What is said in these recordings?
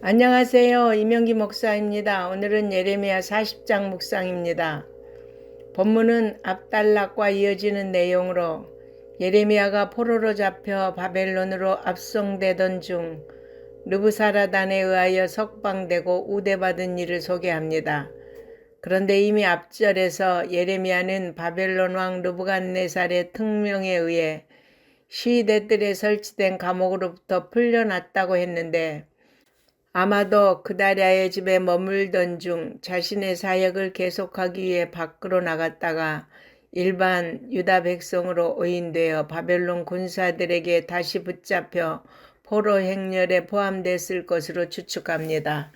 안녕하세요. 이명기 목사입니다. 오늘은 예레미야 40장 묵상입니다. 본문은 앞단락과 이어지는 내용으로 예레미야가 포로로 잡혀 바벨론으로 압송되던 중 느부사라단에 의하여 석방되고 우대받은 일을 소개합니다. 그런데 이미 앞절에서 예레미야는 바벨론 왕 느부갓네살의 특명에 의해 시위대들에 설치된 감옥으로부터 풀려났다고 했는데 아마도 그다랴의 집에 머물던 중 자신의 사역을 계속하기 위해 밖으로 나갔다가 일반 유다 백성으로 오인되어 바벨론 군사들에게 다시 붙잡혀 포로 행렬에 포함됐을 것으로 추측합니다.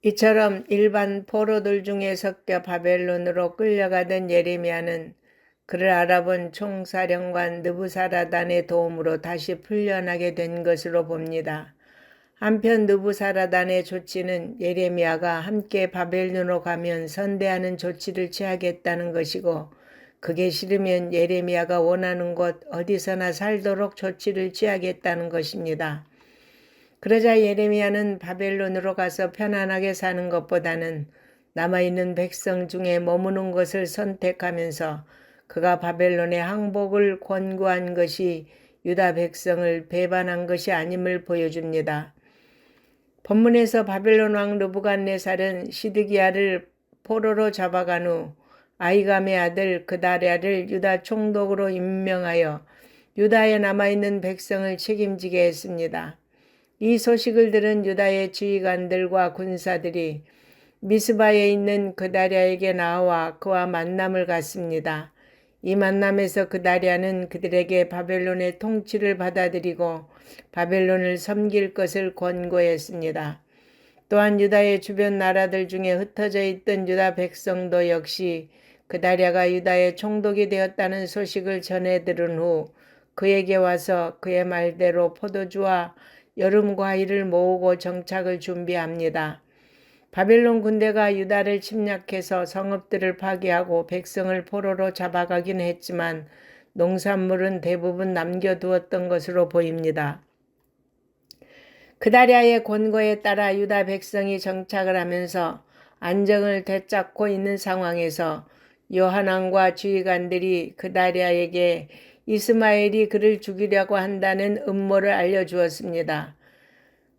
이처럼 일반 포로들 중에 섞여 바벨론으로 끌려가던 예레미야는 그를 알아본 총사령관 느부사라단의 도움으로 다시 풀려나게 된 것으로 봅니다. 한편 느부사라단의 조치는 예레미야가 함께 바벨론으로 가면 선대하는 조치를 취하겠다는 것이고, 그게 싫으면 예레미야가 원하는 곳 어디서나 살도록 조치를 취하겠다는 것입니다. 그러자 예레미야는 바벨론으로 가서 편안하게 사는 것보다는 남아있는 백성 중에 머무는 것을 선택하면서 그가 바벨론에 항복을 권고한 것이 유다 백성을 배반한 것이 아님을 보여줍니다. 본문에서 바벨론 왕 느부갓네살은 시드기야를 포로로 잡아간 후 아히감의 아들 그다랴를 유다 총독으로 임명하여 유다에 남아있는 백성을 책임지게 했습니다. 이 소식을 들은 유다의 지휘관들과 군사들이 미스바에 있는 그다랴에게 나와 그와 만남을 갖습니다. 이 만남에서 그다랴는 그들에게 바벨론의 통치를 받아들이고 바벨론을 섬길 것을 권고했습니다. 또한 유다의 주변 나라들 중에 흩어져 있던 유다 백성도 역시 그다랴가 유다의 총독이 되었다는 소식을 전해 들은 후 그에게 와서 그의 말대로 포도주와 여름 과일을 모으고 정착을 준비합니다. 바벨론 군대가 유다를 침략해서 성읍들을 파괴하고 백성을 포로로 잡아가긴 했지만 농산물은 대부분 남겨두었던 것으로 보입니다. 그다랴의 권고에 따라 유다 백성이 정착을 하면서 안정을 되찾고 있는 상황에서 요하난과 지휘관들이 그다랴에게 이스마엘이 그를 죽이려고 한다는 음모를 알려주었습니다.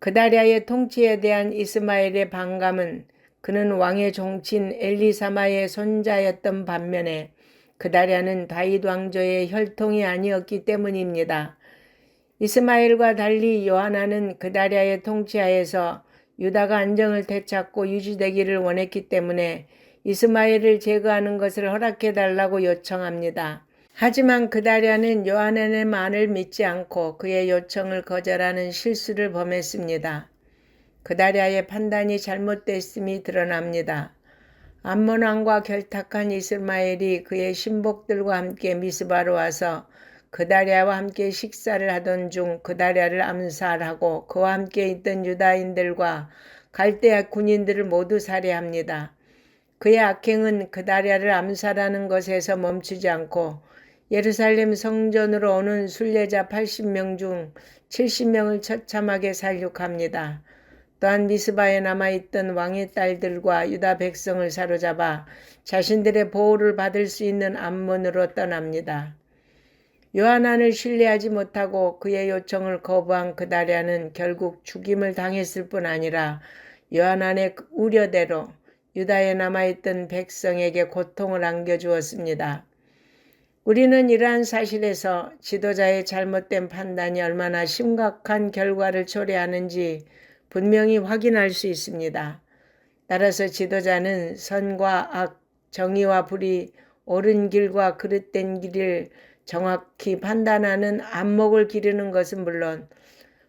그다랴의 통치에 대한 이스마엘의 반감은 그는 왕의 종친 엘리사마의 손자였던 반면에 그다랴는 다윗 왕조의 혈통이 아니었기 때문입니다. 이스마엘과 달리 요하나는 그다랴의 통치하에서 유다가 안정을 되찾고 유지되기를 원했기 때문에 이스마엘을 제거하는 것을 허락해달라고 요청합니다. 하지만 그다랴는 요하난의 말을 믿지 않고 그의 요청을 거절하는 실수를 범했습니다. 그다랴의 판단이 잘못됐음이 드러납니다. 암몬 왕과 결탁한 이스마엘이 그의 신복들과 함께 미스바로 와서 그다랴와 함께 식사를 하던 중 그다랴를 암살하고 그와 함께 있던 유다인들과 갈대아 군인들을 모두 살해합니다. 그의 악행은 그다랴를 암살하는 것에서 멈추지 않고 예루살렘 성전으로 오는 순례자 80명 중 70명을 처참하게 살육합니다. 또한 미스바에 남아있던 왕의 딸들과 유다 백성을 사로잡아 자신들의 보호를 받을 수 있는 암몬으로 떠납니다. 요하난을 신뢰하지 못하고 그의 요청을 거부한 그다랴는 결국 죽임을 당했을 뿐 아니라 요하난의 우려대로 유다에 남아있던 백성에게 고통을 안겨주었습니다. 우리는 이러한 사실에서 지도자의 잘못된 판단이 얼마나 심각한 결과를 초래하는지 분명히 확인할 수 있습니다. 따라서 지도자는 선과 악, 정의와 불의, 옳은 길과 그릇된 길을 정확히 판단하는 안목을 기르는 것은 물론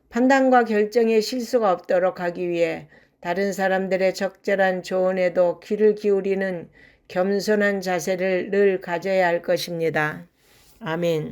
판단과 결정에 실수가 없도록 하기 위해 다른 사람들의 적절한 조언에도 귀를 기울이는 겸손한 자세를 늘 가져야 할 것입니다. 아멘.